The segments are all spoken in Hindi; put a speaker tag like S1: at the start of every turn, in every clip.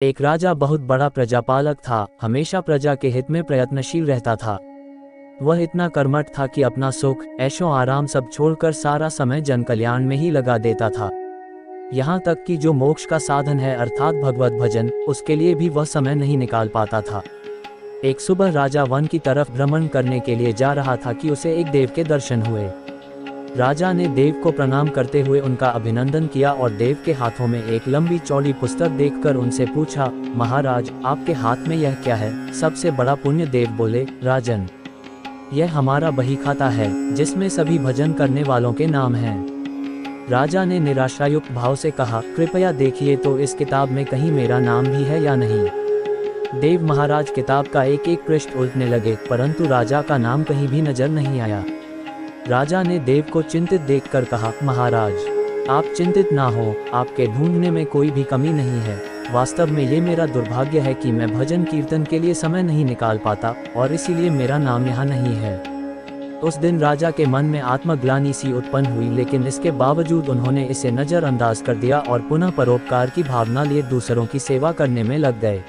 S1: एक राजा बहुत बड़ा प्रजापालक था, हमेशा प्रजा के हित में प्रयत्नशील रहता था। वह इतना कर्मठ था कि अपना सुख, ऐशो आराम सब छोड़कर सारा समय जन कल्याण में ही लगा देता था। यहाँ तक कि जो मोक्ष का साधन है अर्थात भगवत भजन, उसके लिए भी वह समय नहीं निकाल पाता था। एक सुबह राजा वन की तरफ भ्रमण करने के लिए जा रहा था कि उसे एक देव के दर्शन हुए। राजा ने देव को प्रणाम करते हुए उनका अभिनंदन किया और देव के हाथों में एक लंबी चौड़ी पुस्तक देखकर उनसे पूछा, महाराज, आपके हाथ में यह क्या है? सबसे बड़ा पुण्य देव बोले, राजन, यह हमारा बही खाता है, जिसमें सभी भजन करने वालों के नाम हैं। राजा ने निराशायुक्त भाव से कहा, कृपया देखिए तो इस किताब में कहीं मेरा नाम भी है या नहीं। देव महाराज किताब का एक एक पृष्ठ उल्टने लगे, परंतु राजा का नाम कहीं भी नजर नहीं आया। राजा ने देव को चिंतित देखकर कहा, महाराज, आप चिंतित ना हो, आपके ढूंढने में कोई भी कमी नहीं है। वास्तव में ये मेरा दुर्भाग्य है कि मैं भजन कीर्तन के लिए समय नहीं निकाल पाता और इसीलिए मेरा नाम यहाँ नहीं है। उस दिन राजा के मन में आत्मग्लानि सी उत्पन्न हुई, लेकिन इसके बावजूद उन्होंने इसे नज़रअंदाज कर दिया और पुनः परोपकार की भावना लिए दूसरों की सेवा करने में लग गए।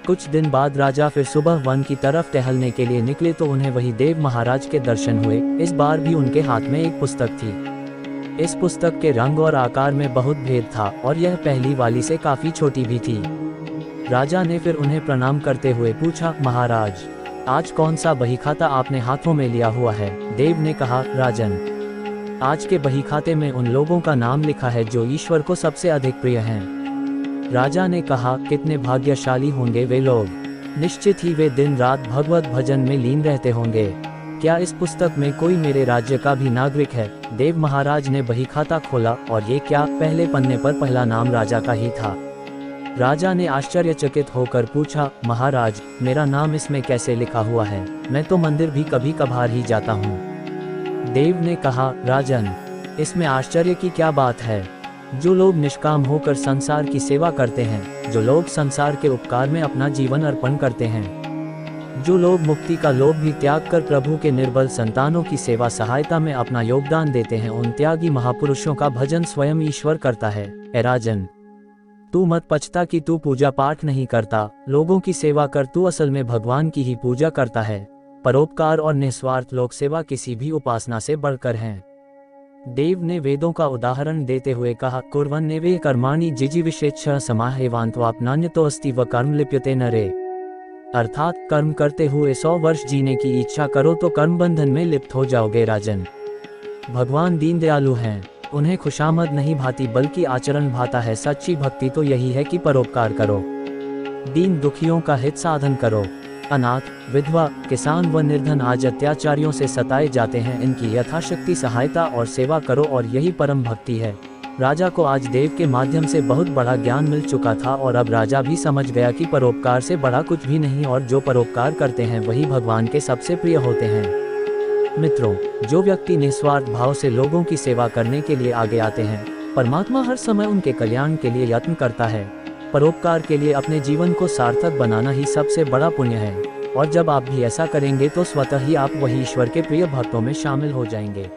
S1: कुछ दिन बाद राजा फिर सुबह वन की तरफ टहलने के लिए निकले तो उन्हें वही देव महाराज के दर्शन हुए। इस बार भी उनके हाथ में एक पुस्तक थी। इस पुस्तक के रंग और आकार में बहुत भेद था और यह पहली वाली से काफी छोटी भी थी। राजा ने फिर उन्हें प्रणाम करते हुए पूछा, महाराज, आज कौन सा बही खाता आपने हाथों में लिया हुआ है? देव ने कहा, राजन, आज के बही खाते में उन लोगों का नाम लिखा है जो ईश्वर को सबसे अधिक प्रिय हैं। राजा ने कहा, कितने भाग्यशाली होंगे वे लोग, निश्चित ही वे दिन रात भगवत भजन में लीन रहते होंगे। क्या इस पुस्तक में कोई मेरे राज्य का भी नागरिक है? देव महाराज ने बही खाता खोला और ये क्या, पहले पन्ने पर पहला नाम राजा का ही था। राजा ने आश्चर्यचकित होकर पूछा, महाराज, मेरा नाम इसमें कैसे लिखा हुआ है? मैं तो मंदिर भी कभी कभार ही जाता हूँ। देव ने कहा, राजन, इसमें आश्चर्य की क्या बात है? जो लोग निष्काम होकर संसार की सेवा करते हैं, जो लोग संसार के उपकार में अपना जीवन अर्पण करते हैं, जो लोग मुक्ति का लोभ भी त्याग कर प्रभु के निर्बल संतानों की सेवा सहायता में अपना योगदान देते हैं, उन त्यागी महापुरुषों का भजन स्वयं ईश्वर करता है। ए राजन, तू मत पछता कि तू पूजा पाठ नहीं करता, लोगों की सेवा कर, तू असल में भगवान की ही पूजा करता है। परोपकार और निस्वार्थ लोक सेवा किसी भी उपासना से बढ़कर हैं। देव ने वेदों का उदाहरण देते हुए कहा, कुर्वन्नेवे कर्माणि जिजीविषेच्छ समाहेवान्त्वाप्नान्यतो अस्ति व कर्म लिप्यते नरे। अर्थात कर्म करते हुए 100 वर्ष जीने की इच्छा करो तो कर्म बंधन में लिप्त हो जाओगे। राजन, भगवान दीन दयालु हैं, उन्हें खुशामद नहीं भाती बल्कि आचरण भाता है। सच्ची भक्ति तो यही है कि परोपकार करो, दीन दुखियों का हित साधन करो। अनाथ, विधवा, किसान व निर्धन आज अत्याचारियों से सताए जाते हैं, इनकी यथाशक्ति सहायता और सेवा करो और यही परम भक्ति है। राजा को आज देव के माध्यम से बहुत बड़ा ज्ञान मिल चुका था और अब राजा भी समझ गया कि परोपकार से बड़ा कुछ भी नहीं और जो परोपकार करते हैं वही भगवान के सबसे प्रिय होते हैं। मित्रों, जो व्यक्ति निस्वार्थ भाव से लोगों की सेवा करने के लिए आगे आते हैं, परमात्मा हर समय उनके कल्याण के लिए यत्न करता है। परोपकार के लिए अपने जीवन को सार्थक बनाना ही सबसे बड़ा पुण्य है और जब आप भी ऐसा करेंगे तो स्वतः ही आप वही ईश्वर के प्रिय भक्तों में शामिल हो जाएंगे।